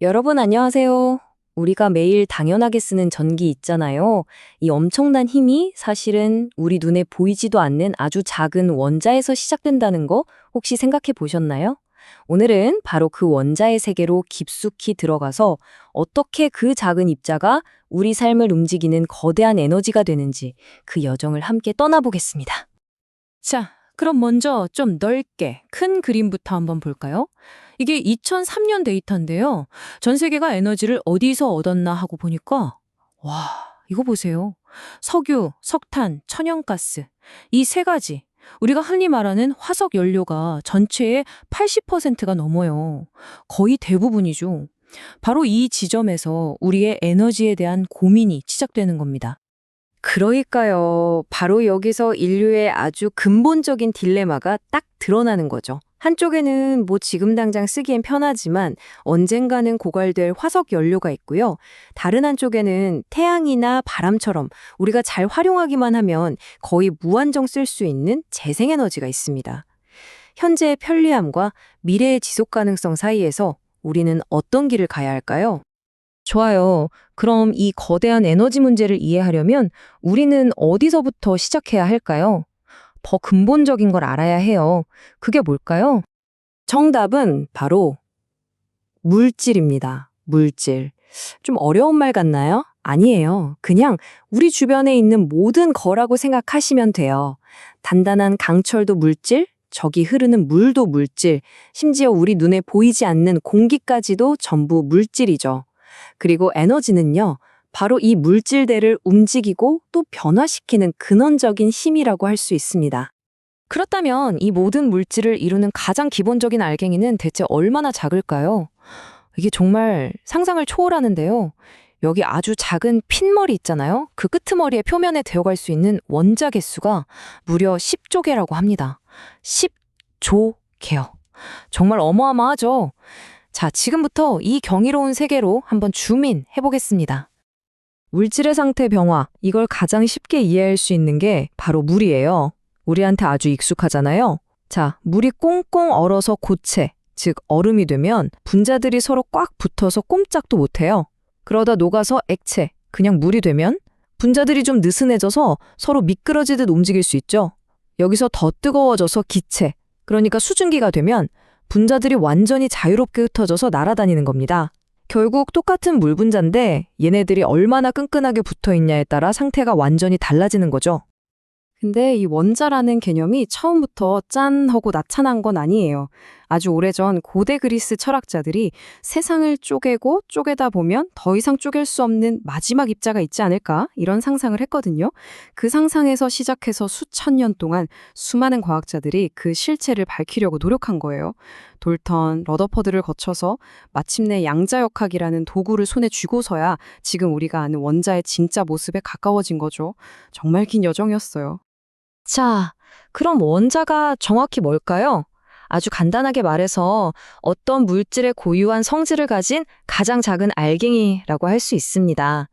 여러분 안녕하세요. 우리가 매일 당연하게 쓰는 전기 있잖아요. 이 엄청난 힘이 사실은 우리 눈에 보이지도 않는 아주 작은 원자에서 시작된다는 거 혹시 생각해 보셨나요? 오늘은 바로 그 원자의 세계로 깊숙이 들어가서 어떻게 그 작은 입자가 우리 삶을 움직이는 거대한 에너지가 되는지 그 여정을 함께 떠나보겠습니다. 자, 그럼 먼저 좀 넓게 큰 그림부터 한번 볼까요? 이게 2003년 데이터인데요. 전 세계가 에너지를 어디서 얻었나 하고 보니까 와, 이거 보세요. 석유, 석탄, 천연가스 이 세 가지 우리가 흔히 말하는 화석 연료가 전체의 80%가 넘어요. 거의 대부분이죠. 바로 이 지점에서 우리의 에너지에 대한 고민이 시작되는 겁니다. 그러니까요. 바로 여기서 인류의 아주 근본적인 딜레마가 딱 드러나는 거죠. 한쪽에는 뭐 지금 당장 쓰기엔 편하지만 언젠가는 고갈될 화석 연료가 있고요. 다른 한쪽에는 태양이나 바람처럼 우리가 잘 활용하기만 하면 거의 무한정 쓸 수 있는 재생에너지가 있습니다. 현재의 편리함과 미래의 지속 가능성 사이에서 우리는 어떤 길을 가야 할까요? 좋아요. 그럼 이 거대한 에너지 문제를 이해하려면 우리는 어디서부터 시작해야 할까요? 더 근본적인 걸 알아야 해요. 그게 뭘까요? 정답은 바로 물질입니다. 물질. 좀 어려운 말 같나요? 아니에요. 그냥 우리 주변에 있는 모든 거라고 생각하시면 돼요. 단단한 강철도 물질, 저기 흐르는 물도 물질, 심지어 우리 눈에 보이지 않는 공기까지도 전부 물질이죠. 그리고 에너지는요, 바로 이 물질들을 움직이고 또 변화시키는 근원적인 힘이라고 할 수 있습니다. 그렇다면 이 모든 물질을 이루는 가장 기본적인 알갱이는 대체 얼마나 작을까요? 이게 정말 상상을 초월하는데요. 여기 아주 작은 핀머리 있잖아요. 그 끄트머리의 표면에 되어갈 수 있는 원자 개수가 무려 10조 개라고 합니다. 10조 개요. 정말 어마어마하죠? 자, 지금부터 이 경이로운 세계로 한번 줌인 해보겠습니다. 물질의 상태 변화, 이걸 가장 쉽게 이해할 수 있는 게 바로 물이에요. 우리한테 아주 익숙하잖아요. 자, 물이 꽁꽁 얼어서 고체, 즉 얼음이 되면 분자들이 서로 꽉 붙어서 꼼짝도 못해요. 그러다 녹아서 액체, 그냥 물이 되면 분자들이 좀 느슨해져서 서로 미끄러지듯 움직일 수 있죠. 여기서 더 뜨거워져서 기체, 그러니까 수증기가 되면 분자들이 완전히 자유롭게 흩어져서 날아다니는 겁니다. 결국 똑같은 물 분자인데 얘네들이 얼마나 끈끈하게 붙어 있냐에 따라 상태가 완전히 달라지는 거죠. 근데 이 원자라는 개념이 처음부터 짠 하고 나타난 건 아니에요. 아주 오래전 고대 그리스 철학자들이 세상을 쪼개고 쪼개다 보면 더 이상 쪼갤 수 없는 마지막 입자가 있지 않을까? 이런 상상을 했거든요. 그 상상에서 시작해서 수천 년 동안 수많은 과학자들이 그 실체를 밝히려고 노력한 거예요. 돌턴, 러더퍼드를 거쳐서 마침내 양자역학이라는 도구를 손에 쥐고서야 지금 우리가 아는 원자의 진짜 모습에 가까워진 거죠. 정말 긴 여정이었어요. 자, 그럼 원자가 정확히 뭘까요? 아주 간단하게 말해서 어떤 물질의 고유한 성질을 가진 가장 작은 알갱이라고 할 수 있습니다.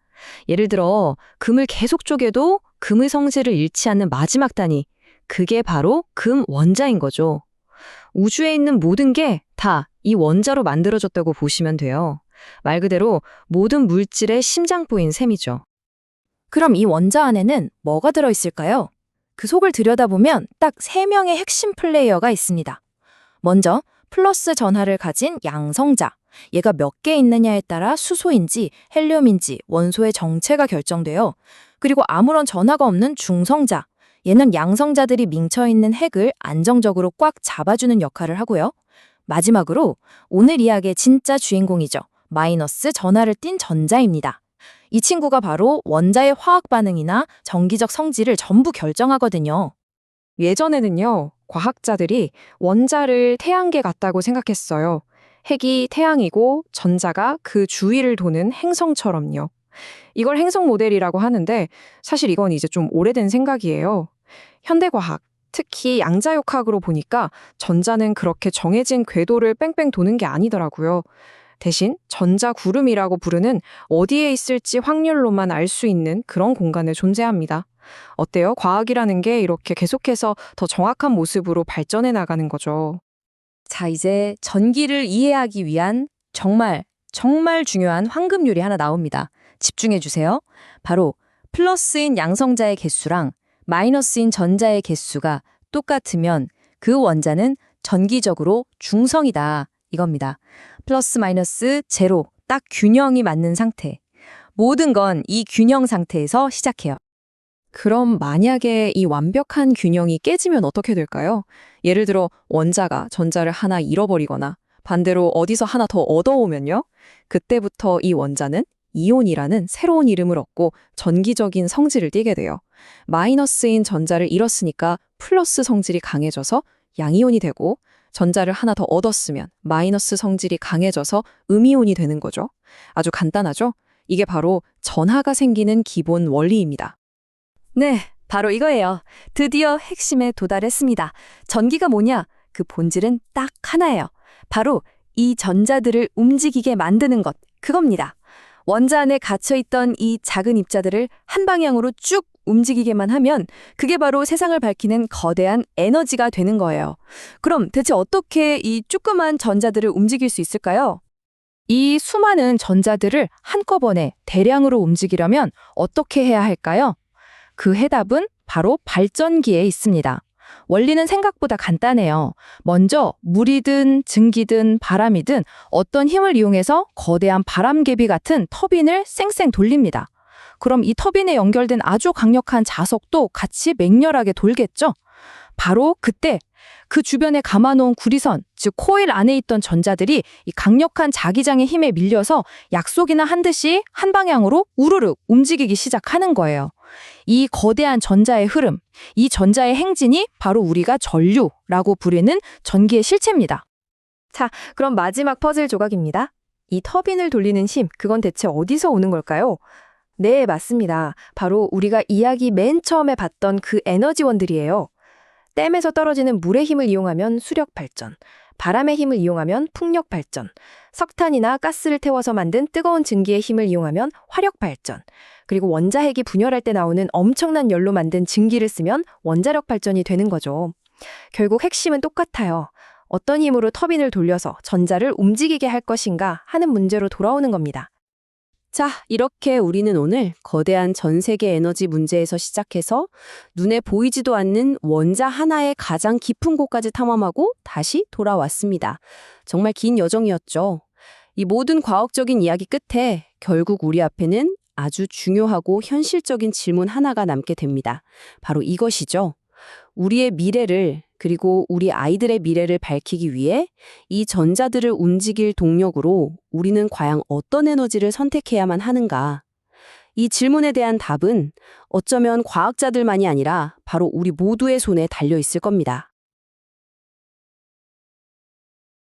예를 들어 금을 계속 쪼개도 금의 성질을 잃지 않는 마지막 단위, 그게 바로 금 원자인 거죠. 우주에 있는 모든 게 다 이 원자로 만들어졌다고 보시면 돼요. 말 그대로 모든 물질의 심장부인 셈이죠. 그럼 이 원자 안에는 뭐가 들어있을까요? 그 속을 들여다보면 딱 3명의 핵심 플레이어가 있습니다. 먼저 플러스 전하를 가진 양성자. 얘가 몇 개 있느냐에 따라 수소인지 헬륨인지 원소의 정체가 결정돼요. 그리고 아무런 전하가 없는 중성자. 얘는 양성자들이 뭉쳐있는 핵을 안정적으로 꽉 잡아주는 역할을 하고요. 마지막으로 오늘 이야기의 진짜 주인공이죠. 마이너스 전하를 띤 전자입니다. 이 친구가 바로 원자의 화학 반응이나 전기적 성질을 전부 결정하거든요. 예전에는요, 과학자들이 원자를 태양계 같다고 생각했어요. 핵이 태양이고 전자가 그 주위를 도는 행성처럼요. 이걸 행성 모델이라고 하는데 사실 이건 이제 좀 오래된 생각이에요. 현대과학, 특히 양자역학으로 보니까 전자는 그렇게 정해진 궤도를 뺑뺑 도는 게 아니더라고요. 대신 전자구름이라고 부르는 어디에 있을지 확률로만 알 수 있는 그런 공간에 존재합니다. 어때요? 과학이라는 게 이렇게 계속해서 더 정확한 모습으로 발전해 나가는 거죠. 자, 이제 전기를 이해하기 위한 정말 정말 중요한 황금률이 하나 나옵니다. 집중해 주세요. 바로 플러스인 양성자의 개수랑 마이너스인 전자의 개수가 똑같으면 그 원자는 전기적으로 중성이다. 이겁니다. 플러스 마이너스 제로, 딱 균형이 맞는 상태. 모든 건 이 균형 상태에서 시작해요. 그럼 만약에 이 완벽한 균형이 깨지면 어떻게 될까요? 예를 들어 원자가 전자를 하나 잃어버리거나 반대로 어디서 하나 더 얻어오면요. 그때부터 이 원자는 이온이라는 새로운 이름을 얻고 전기적인 성질을 띠게 돼요. 마이너스인 전자를 잃었으니까 플러스 성질이 강해져서 양이온이 되고 전자를 하나 더 얻었으면 마이너스 성질이 강해져서 음이온이 되는 거죠. 아주 간단하죠? 이게 바로 전하가 생기는 기본 원리입니다. 네, 바로 이거예요. 드디어 핵심에 도달했습니다. 전기가 뭐냐? 그 본질은 딱 하나예요. 바로 이 전자들을 움직이게 만드는 것, 그겁니다. 원자 안에 갇혀있던 이 작은 입자들을 한 방향으로 쭉 움직이게만 하면 그게 바로 세상을 밝히는 거대한 에너지가 되는 거예요. 그럼 대체 어떻게 이 조그만 전자들을 움직일 수 있을까요? 이 수많은 전자들을 한꺼번에 대량으로 움직이려면 어떻게 해야 할까요? 그 해답은 바로 발전기에 있습니다. 원리는 생각보다 간단해요. 먼저 물이든 증기든 바람이든 어떤 힘을 이용해서 거대한 바람개비 같은 터빈을 쌩쌩 돌립니다. 그럼 이 터빈에 연결된 아주 강력한 자석도 같이 맹렬하게 돌겠죠? 바로 그때 그 주변에 감아놓은 구리선, 즉 코일 안에 있던 전자들이 이 강력한 자기장의 힘에 밀려서 약속이나 한 듯이 한 방향으로 우르르 움직이기 시작하는 거예요. 이 거대한 전자의 흐름, 이 전자의 행진이 바로 우리가 전류라고 부르는 전기의 실체입니다. 자, 그럼 마지막 퍼즐 조각입니다. 이 터빈을 돌리는 힘, 그건 대체 어디서 오는 걸까요? 네, 맞습니다. 바로 우리가 이야기 맨 처음에 봤던 그 에너지원들이에요. 댐에서 떨어지는 물의 힘을 이용하면 수력 발전, 바람의 힘을 이용하면 풍력 발전, 석탄이나 가스를 태워서 만든 뜨거운 증기의 힘을 이용하면 화력 발전, 그리고 원자핵이 분열할 때 나오는 엄청난 열로 만든 증기를 쓰면 원자력 발전이 되는 거죠. 결국 핵심은 똑같아요. 어떤 힘으로 터빈을 돌려서 전자를 움직이게 할 것인가 하는 문제로 돌아오는 겁니다. 자, 이렇게 우리는 오늘 거대한 전 세계 에너지 문제에서 시작해서 눈에 보이지도 않는 원자 하나의 가장 깊은 곳까지 탐험하고 다시 돌아왔습니다. 정말 긴 여정이었죠. 이 모든 과학적인 이야기 끝에 결국 우리 앞에는 아주 중요하고 현실적인 질문 하나가 남게 됩니다. 바로 이것이죠. 우리의 미래를 그리고 우리 아이들의 미래를 밝히기 위해 이 전자들을 움직일 동력으로 우리는 과연 어떤 에너지를 선택해야만 하는가? 이 질문에 대한 답은 어쩌면 과학자들만이 아니라 바로 우리 모두의 손에 달려 있을 겁니다.